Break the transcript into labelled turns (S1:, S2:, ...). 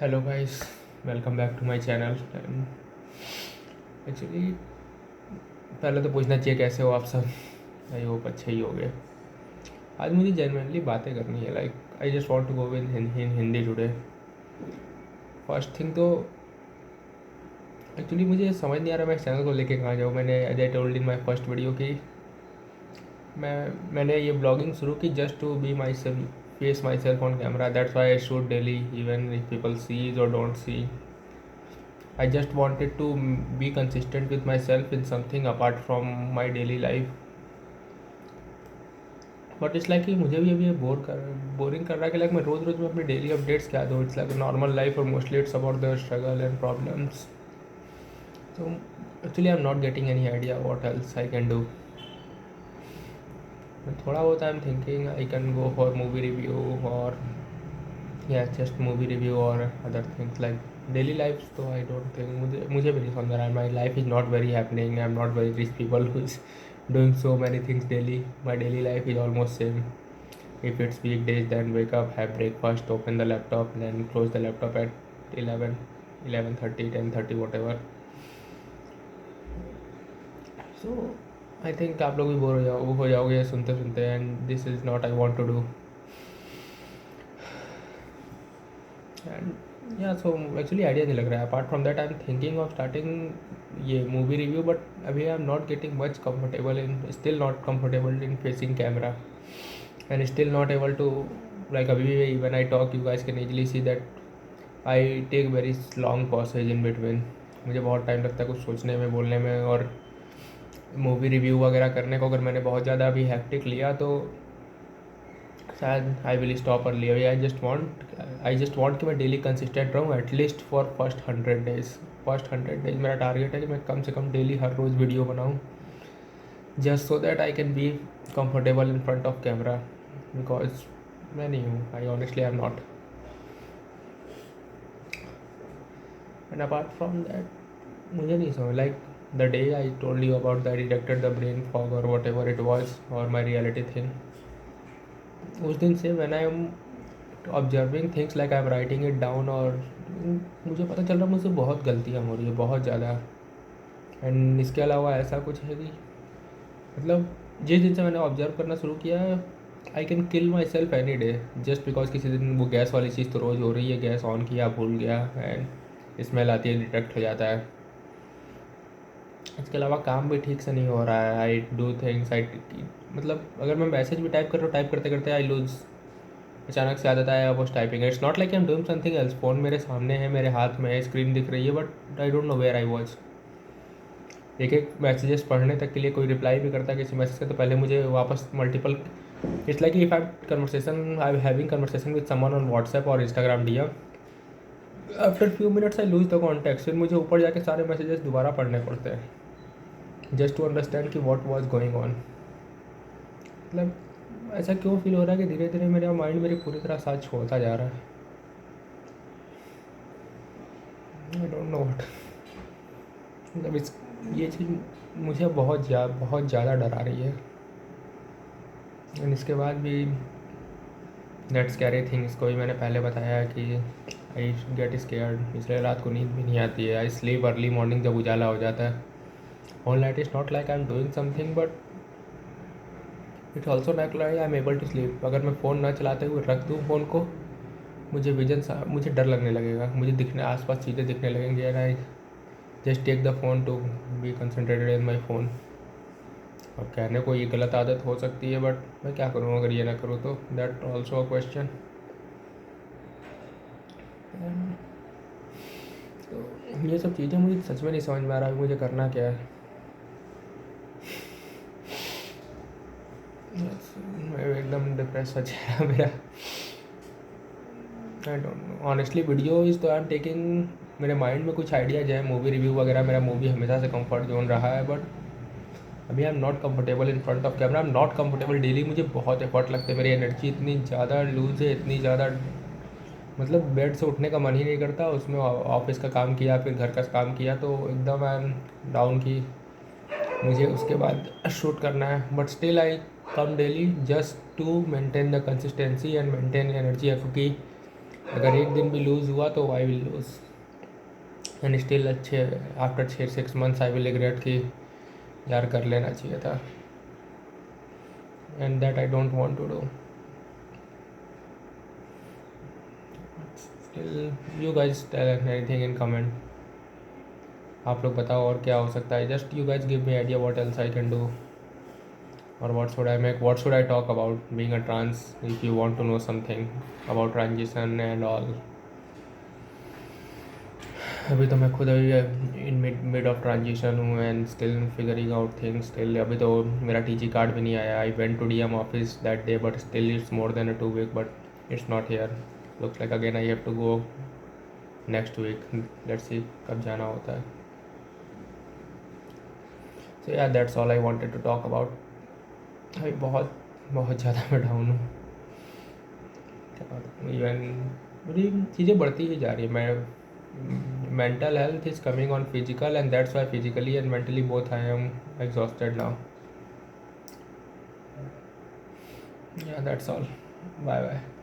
S1: Hello guys, welcome back to my channel. And actually पहले तो पूछना चाहिए कैसे हो आप सब। आई होप अच्छे ही होंगे। आज मुझे जेन्युइनली बातें करनी है। Like I just want to go in Hindi today. First thing तो एक्चुअली मुझे समझ नहीं आ रहा मैं इस चैनल को लेके कहाँ जाऊँ। मैंने as I told in my first video कि मैंने ये ब्लॉगिंग शुरू की just to be myself, face myself on camera. That's why I shoot daily even if people sees और don't see. I just wanted to be consistent with myself in something apart from my daily life. But it's like कि मुझे भी अभी boring कर रहा है कि like मैं रोज़ रोज़ में अपनी डेली अपडेट्स क्या दूँ। इट्स लाइक नॉर्मल लाइफ और mostly it's about the struggle and problems. तो actually I am not getting any idea what else I can do. थोड़ा बहुत I am thinking I can go for movie review और या just movie review और other things like daily life. तो I don't think मुझे भी नहीं समझ रहा है। My life is not very happening. I am not very rich people who is doing so many things daily. My daily life is almost same. If it's weekdays, then wake up, have breakfast, open the laptop, then close the laptop at 11:30, 10:30, whatever. So I think आप लोग भी bore हो जाओगे सुनते सुनते. And this is not I want to do. And yeah so actually idea नहीं लग रहा है. Apart from that I am thinking of starting ये मूवी रिव्यू. बट अभी I am not getting much comfortable in, still not comfortable in facing camera and still not able to like अभी भी when I talk you guys can easily see that I take very long pauses in between. मुझे बहुत time लगता है कुछ सोचने में, बोलने में. और मूवी रिव्यू वगैरह करने को अगर मैंने बहुत ज़्यादा अभी हैक्टिक लिया तो शायद I will stop early. I just want कि मैं डेली कंसिस्टेंट रहूँ at least for first 100 days. First 100 days मेरा टारगेट है कि मैं कम से कम डेली हर रोज़ वीडियो बनाऊँ just so that I can be comfortable in front of camera. Because मैं नहीं हूँ. I honestly I am not. And apart from that मुझे नहीं समझ like the day I told you about the detected the brain fog और what ever it was और my reality thing. उस दिन से when I am observing things like I am writing it down और मुझे पता चल रहा है मुझसे बहुत गलतियाँ हो रही है, बहुत ज़्यादा. एंड इसके अलावा ऐसा कुछ है कि मतलब जिस दिन से मैंने ऑब्जर्व करना शुरू किया I can kill my self any day just because किसी दिन वो गैस वाली चीज़ तो रोज़ हो रही है. गैस ऑन किया, भूल गया एंड स्मेल आती है, डिटेक्ट हो जाता है. इसके अलावा काम भी ठीक से नहीं हो रहा है. आई डू थिंग्स मतलब अगर मैं मैसेज भी टाइप कर रहा हूँ, टाइप करते करते आई लूज़. अचानक से आदत आया वो typing. It's not like I am doing something else. Phone मेरे सामने है, मेरे हाथ में है, स्क्रीन दिख रही है, but I don't know where I was. एक एक मैसेजेस पढ़ने तक के लिए कोई रिप्लाई भी करता है किसी मैसेज का तो पहले मुझे वापस multiple. It's like if I having conversation with someone on WhatsApp और Instagram DM. After few minutes I lose the contact. फिर मुझे ऊपर जाके सारे मैसेजेस दोबारा पढ़ने पड़ते हैं जस्ट टू अंडरस्टैंड कि वॉट वॉज गोइंग ऑन. मतलब ऐसा क्यों फील हो रहा है कि धीरे धीरे मेरा माइंड मेरी पूरी तरह साथ छोड़ता जा रहा है. आई डोंट नो व्हाट. मतलब ये चीज़ मुझे बहुत ज़्यादा डरा रही है. एंड इसके बाद भी दैट स्कैरी थिंग्स को भी मैंने पहले बताया कि आई गेट स्केयर्ड, इसलिए रात को नींद भी नहीं आती है. आई स्लीप अर्ली मॉर्निंग जब उजाला हो जाता है. Whole night is not like I am doing something but it's also like I am able to sleep. अगर मैं फ़ोन ना चलाते हुए रख दूँ फ़ोन को, मुझे डर लगने लगेगा. मुझे दिखने आसपास चीज़ें दिखने लगेंगी and I just take the phone to be concentrated in my phone. अब कहने को ये गलत आदत हो सकती है बट मैं क्या करूँ अगर ये ना करूँ तो. That also a question. तो ये सब चीज़ें मुझे सच में नहीं समझ में आ रहा है मुझे करना क्या है. मैं एकदम डिप्रेस हो जाएगा मेरा. आई don't know honestly. Video is तो आई एम टेकिंग. मेरे माइंड में कुछ आइडियाज है मूवी रिव्यू वगैरह. मेरा मूवी हमेशा से कंफर्ट जोन रहा है बट अभी I am not comfortable in front of camera. I am not comfortable. Daily मुझे बहुत एफर्ट लगते हैं. मेरी एनर्जी इतनी ज़्यादा लूज है, इतनी ज़्यादा मतलब बेड से उठने का मन ही नहीं करता. उसमें ऑफिस का काम किया, फिर घर का काम किया तो एकदम आई एम डाउन की मुझे उसके बाद शूट करना है. But still I come daily just to maintain the consistency and maintain energy. क्योंकि अगर एक दिन भी लूज़ हुआ तो I will lose and still अच्छे after 6 months I will regret कि यार कर लेना चाहिए था and that I don't want to do. Still you guys tell anything in comment. आप लोग बताओ और क्या हो सकता है. Just you guys give me idea what else I can do or what should I make, what should I talk about being a trans if you want to know something about transition and all. अभी तो मैं खुद अभी in mid of transition हूँ and still figuring out things. Still अभी तो मेरा TG card भी नहीं आया. I went to DM office that day but still it's more than 2 week but it's not here. Looks like again I have to go next week. Let's see कब जाना होता है. So yeah that's all I wanted to talk about. अभी बहुत बहुत ज़्यादा मैं down हूँ. इवन मेरी चीज़ें बढ़ती ही जा रही है. मैं mental health is coming on physical and that's why physically and mentally both I am exhausted now. Yeah that's all. Bye bye.